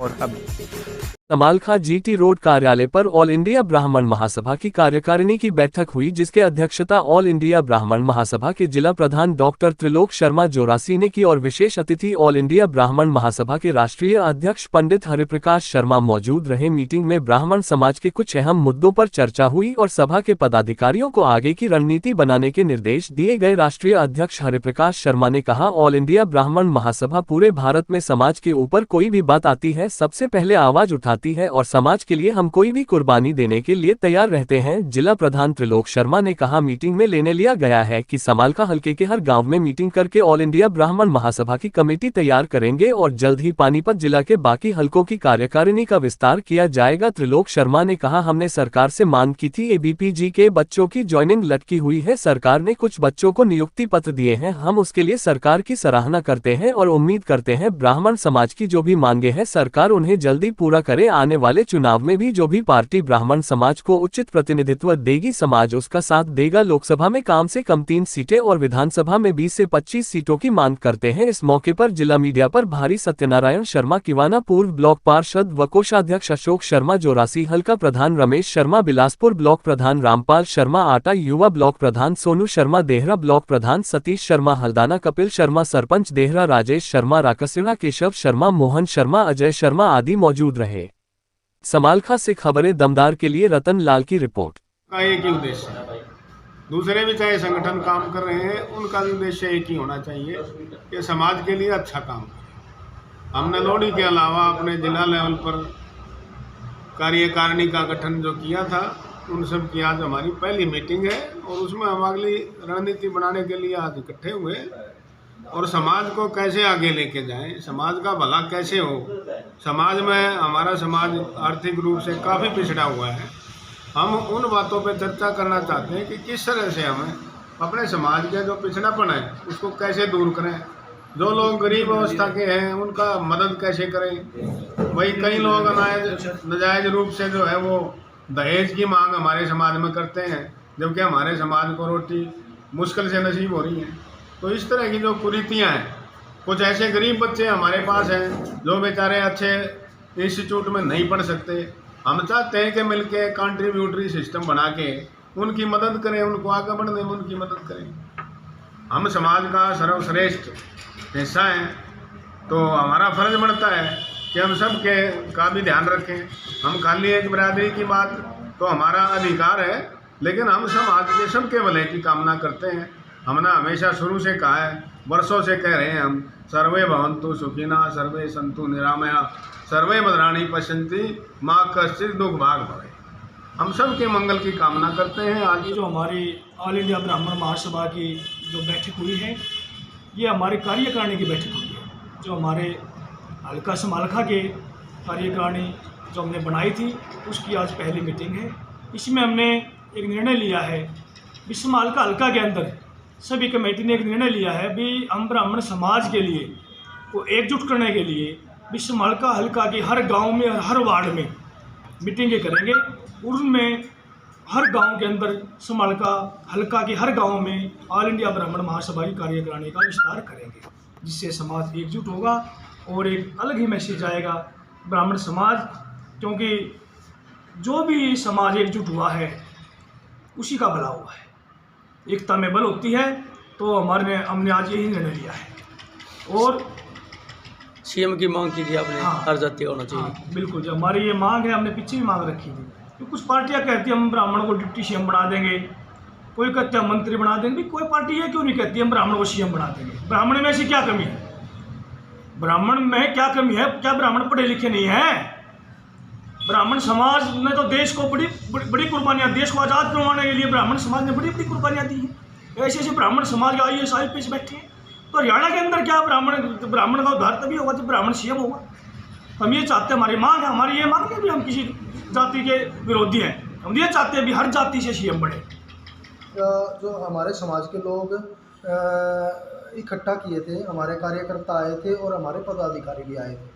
और अब Samalkha GT road कार्यालय पर ऑल इंडिया ब्राह्मण महासभा की कार्यकारिणी की बैठक हुई, जिसके अध्यक्षता ऑल इंडिया ब्राह्मण महासभा के जिला प्रधान डॉक्टर त्रिलोक शर्मा जोरासी ने की और विशेष अतिथि ऑल इंडिया ब्राह्मण महासभा के राष्ट्रीय अध्यक्ष पंडित हरिप्रकाश शर्मा मौजूद रहे। मीटिंग में ब्राह्मण समाज के कुछ अहम मुद्दों पर चर्चा हुई और सभा के पदाधिकारियों को आगे की रणनीति बनाने के निर्देश दिए गए। राष्ट्रीय अध्यक्ष हरिप्रकाश शर्मा ने कहा, ऑल इंडिया ब्राह्मण महासभा पूरे भारत में समाज के ऊपर कोई भी बात आती है सबसे पहले आवाज उठाती है और समाज के लिए हम कोई भी कुर्बानी देने के लिए तैयार रहते हैं। जिला प्रधान त्रिलोक शर्मा ने कहा, मीटिंग में लेने लिया गया है कि समालखा हलके के हर गांव में मीटिंग करके ऑल इंडिया ब्राह्मण महासभा की कमेटी तैयार करेंगे और जल्द ही पानीपत जिला के बाकी हलकों की कार्यकारिणी का विस्तार किया जाएगा। त्रिलोक शर्मा ने कहा, हमने सरकार से मांग की थी, एबीपीजी के बच्चों की ज्वाइनिंग लटकी हुई है, सरकार ने कुछ बच्चों को नियुक्ति पत्र दिए हैं, हम उसके लिए सरकार की सराहना करते हैं और उम्मीद करते हैं ब्राह्मण समाज की जो भी मांगे हैं सरकार उन्हें जल्दी पूरा करे। आने वाले चुनाव में भी जो भी पार्टी ब्राह्मण समाज को उचित प्रतिनिधित्व देगी समाज उसका साथ देगा। लोकसभा में कम से कम 3 सीटें और विधानसभा में 20 से 25 सीटों की मांग करते हैं। इस मौके पर जिला मीडिया पर भारी सत्यनारायण शर्मा किवाना, पूर्व ब्लॉक पार्षद व कोषाध्यक्ष अशोक शर्मा जोरासी, हल्का प्रधान रमेश शर्मा, बिलासपुर ब्लॉक प्रधान रामपाल शर्मा, आटा युवा ब्लॉक प्रधान सोनू शर्मा, देहरा ब्लॉक प्रधान सतीश शर्मा, हल्दाना कपिल शर्मा, सरपंच देहरा राजेश शर्मा, राकसिड़ा केशव शर्मा, मोहन शर्मा, अजय शर्मा आदि मौजूद रहे। समालखा से खबरें दमदार के लिए रतन लाल की रिपोर्ट। का एक ही उद्देश्य है, दूसरे भी चाहे संगठन काम कर रहे हैं उनका भी उद्देश्य एक ही होना चाहिए कि समाज के लिए अच्छा काम करें। हमने लोहड़ी के अलावा अपने जिला लेवल पर कार्यकारिणी का गठन जो किया था उन सब की आज हमारी पहली मीटिंग है और उसमें हम अगली रणनीति बनाने के लिए आज इकट्ठे हुए और समाज को कैसे आगे लेके जाएं, समाज का भला कैसे हो। समाज में हमारा समाज आर्थिक रूप से काफ़ी पिछड़ा हुआ है। हम उन बातों पे चर्चा करना चाहते हैं कि किस तरह से हमें अपने समाज के जो पिछड़ापन है उसको कैसे दूर करें। जो लोग गरीब अवस्था के हैं उनका मदद कैसे करें। वही कई लोग नाजायज रूप से जो है वो दहेज की मांग हमारे समाज में करते हैं, जबकि हमारे समाज को रोटी मुश्किल से नसीब हो रही है। तो इस तरह की जो कुरीतियाँ हैं, कुछ ऐसे गरीब बच्चे हमारे पास हैं जो बेचारे अच्छे इंस्टीट्यूट में नहीं पढ़ सकते। हम चाहते हैं कि मिलके कंट्रीब्यूटरी सिस्टम बना के उनकी मदद करें, उनको आगे बढ़ने में उनकी मदद करें। हम समाज का सर्वश्रेष्ठ हिस्सा हैं तो हमारा फर्ज बनता है कि हम सब के का भी ध्यान रखें। हम खाली एक बिरादरी की बात तो हमारा अधिकार है, लेकिन हम समाज के सबके भले की कामना करते हैं। हमने हमेशा शुरू से कहा है, वर्षों से कह रहे हैं हम, सर्वे भवन्तु सुखिनः, सर्वे सन्तु निरामया, सर्वे भद्राणि पश्यन्ति, मा कश्चित् दुःख भाग् भवेत्। हम सब के मंगल की कामना करते हैं। आज जो हमारी ऑल इंडिया ब्राह्मण महासभा की जो बैठक हुई है, ये हमारी कार्यकारिणी की बैठक हुई है। जो हमारे हल्का समालखा के कार्यकारिणी जो हमने बनाई थी उसकी आज पहली मीटिंग है। इसमें हमने एक निर्णय लिया है, विश्व समालखा हल्का के अंदर सभी कमेटी ने एक निर्णय लिया है भी हम ब्राह्मण समाज के लिए को एकजुट करने के लिए विश्व समालखा हल्का के हर गांव में, हर वार्ड में मीटिंगें करेंगे। उनमें हर गांव के अंदर समालखा हल्का के हर गांव में ऑल इंडिया ब्राह्मण महासभा की कार्यकारिणी का विस्तार करेंगे, जिससे समाज एकजुट होगा और एक अलग ही मैसेज आएगा ब्राह्मण समाज, क्योंकि जो भी समाज एकजुट हुआ है उसी का भला हुआ है। एकता में बल होती है। तो हमने आज यही निर्णय लिया है। और सीएम की मांग की थी आपने, हर जाति होना चाहिए। हाँ, बिल्कुल। जो हमारी ये मांग है, हमने पीछे भी मांग रखी थी। तो कुछ पार्टियां कहती हैं हम ब्राह्मण को डिप्टी सीएम बना देंगे, कोई कहते हैं मंत्री बना देंगे। कोई पार्टी है क्यों नहीं कहती हम ब्राह्मण को सीएम बना देंगे। ब्राह्मण में ऐसी क्या कमी है? ब्राह्मण में क्या कमी है? क्या ब्राह्मण पढ़े लिखे नहीं है? ब्राह्मण समाज ने तो देश को बड़ी कुर्बानियाँ, देश को आज़ाद करवाने के लिए ब्राह्मण समाज ने बड़ी बड़ी कुर्बानियाँ दी हैं। ऐसे ऐसे ब्राह्मण समाज के IAS IPS बैठे हैं। तो हरियाणा के अंदर क्या ब्राह्मण का उद्धार तभी होगा जब ब्राह्मण सीएम होगा। हम ये चाहते हैं, हमारी मांग है, हमारी ये मांग है भी हम किसी जाति के विरोधी हैं। हम ये चाहते हैं भी हर जाति से सीएम बने। जो हमारे समाज के लोग इकट्ठा किए थे, हमारे कार्यकर्ता आए थे और हमारे पदाधिकारी भी आए थे।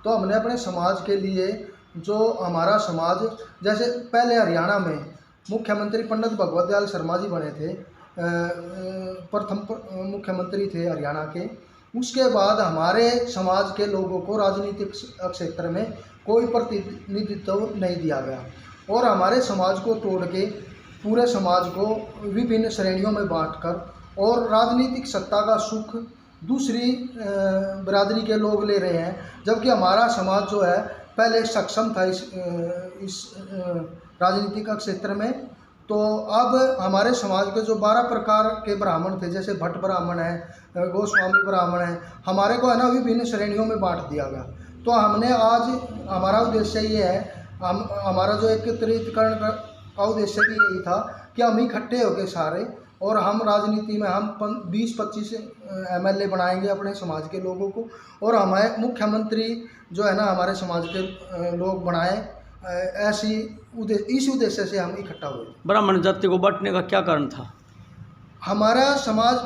तो हमने अपने समाज के लिए, जो हमारा समाज, जैसे पहले हरियाणा में मुख्यमंत्री पंडित भगवत दयाल शर्मा जी बने थे, प्रथम मुख्यमंत्री थे हरियाणा के। उसके बाद हमारे समाज के लोगों को राजनीतिक क्षेत्र में कोई प्रतिनिधित्व नहीं दिया गया और हमारे समाज को तोड़ के पूरे समाज को विभिन्न श्रेणियों में बांटकर और राजनीतिक सत्ता का सुख दूसरी बिरादरी के लोग ले रहे हैं, जबकि हमारा समाज जो है पहले सक्षम था इस राजनीतिक क्षेत्र में। तो अब हमारे समाज के जो 12 प्रकार के ब्राह्मण थे, जैसे भट्ट ब्राह्मण है, गोस्वामी ब्राह्मण है, हमारे को है ना विभिन्न श्रेणियों में बांट दिया गया। तो हमने आज हमारा उद्देश्य ये है, हमारा जो एकत्रीकरण का उद्देश्य भी यही था कि हम इकट्ठे होकर सारे और हम राजनीति में हम 20-25 MLA बनाएंगे अपने समाज के लोगों को और हमारे मुख्यमंत्री जो है ना हमारे समाज के लोग बनाए। ऐसी इस उद्देश्य से हम इकट्ठा हुए। ब्राह्मण जाति को बांटने का क्या कारण था? हमारा समाज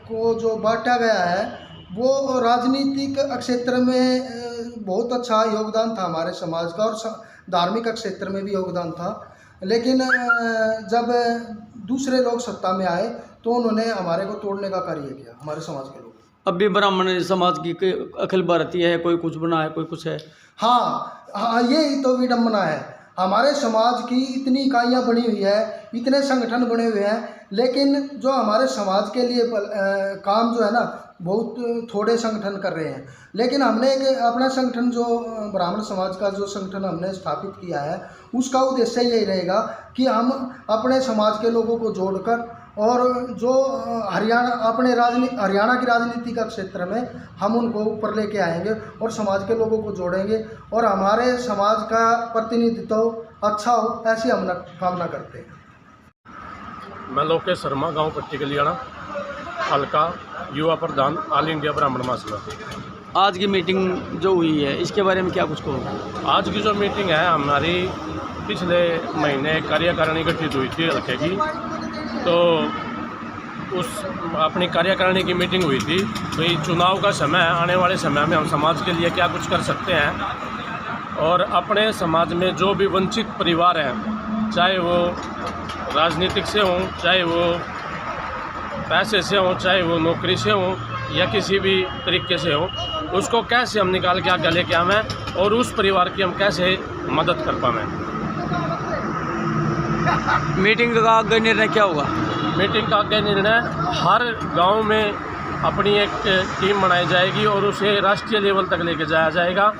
को जो बांटा गया है वो राजनीतिक क्षेत्र में बहुत अच्छा योगदान था हमारे समाज का और धार्मिक क्षेत्र में भी योगदान था, लेकिन जब दूसरे लोग सत्ता में आए तो उन्होंने हमारे को तोड़ने का कार्य किया, हमारे समाज के लोग। अब भी ब्राह्मण समाज की अखिल भारतीय है, कोई कुछ बना है, कोई कुछ है। हाँ, यही तो विडम्बना है। हमारे समाज की इतनी इकाइयाँ बनी हुई है, इतने संगठन बने हुए हैं, लेकिन जो हमारे समाज के लिए काम जो है ना बहुत थोड़े संगठन कर रहे हैं। लेकिन हमने एक अपना संगठन जो ब्राह्मण समाज का जो संगठन हमने स्थापित किया है उसका उद्देश्य यही रहेगा कि हम अपने समाज के लोगों को जोड़कर और जो हरियाणा की राजनीति का क्षेत्र में हम उनको ऊपर लेके आएंगे और समाज के लोगों को जोड़ेंगे और हमारे समाज का प्रतिनिधित्व अच्छा हो, ऐसी हम कामना करते हैं। मैं लोकेश शर्मा, गांव पट्टी कलियाड़ा, हल्का युवा प्रधान, ऑल इंडिया ब्राह्मण महासभा। आज की मीटिंग जो हुई है इसके बारे में क्या कुछ कहोगे? आज की जो मीटिंग है हमारी पिछले महीने कार्यकारिणी गठित हुई थी हल्के की, तो उस अपनी कार्यकारिणी की मीटिंग हुई थी। भाई चुनाव का समय, आने वाले समय में हम समाज के लिए क्या कुछ कर सकते हैं और अपने समाज में जो भी वंचित परिवार हैं, चाहे वो राजनीतिक से हों, चाहे वो पैसे से हों, चाहे वो नौकरी से हों या किसी भी तरीके से हो, उसको कैसे हम निकाल के आगे लेके आवें और उस परिवार की हम कैसे मदद कर पावें। मीटिंग का आगे निर्णय क्या होगा? मीटिंग का आगे निर्णय हर गांव में अपनी एक टीम बनाई जाएगी और उसे राष्ट्रीय लेवल तक लेके जाया जाएगा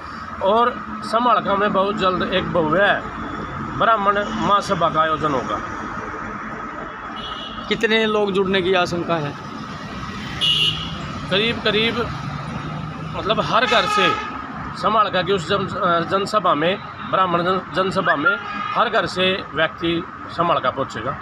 और समालखा में बहुत जल्द एक भव्य ब्राह्मण महासभा का आयोजन होगा। कितने लोग जुड़ने की आशंका है? करीब मतलब हर घर से समालखा की उस जनसभा में, ब्राह्मण जनसभा में हर घर से व्यक्ति समालखा पहुँचेगा।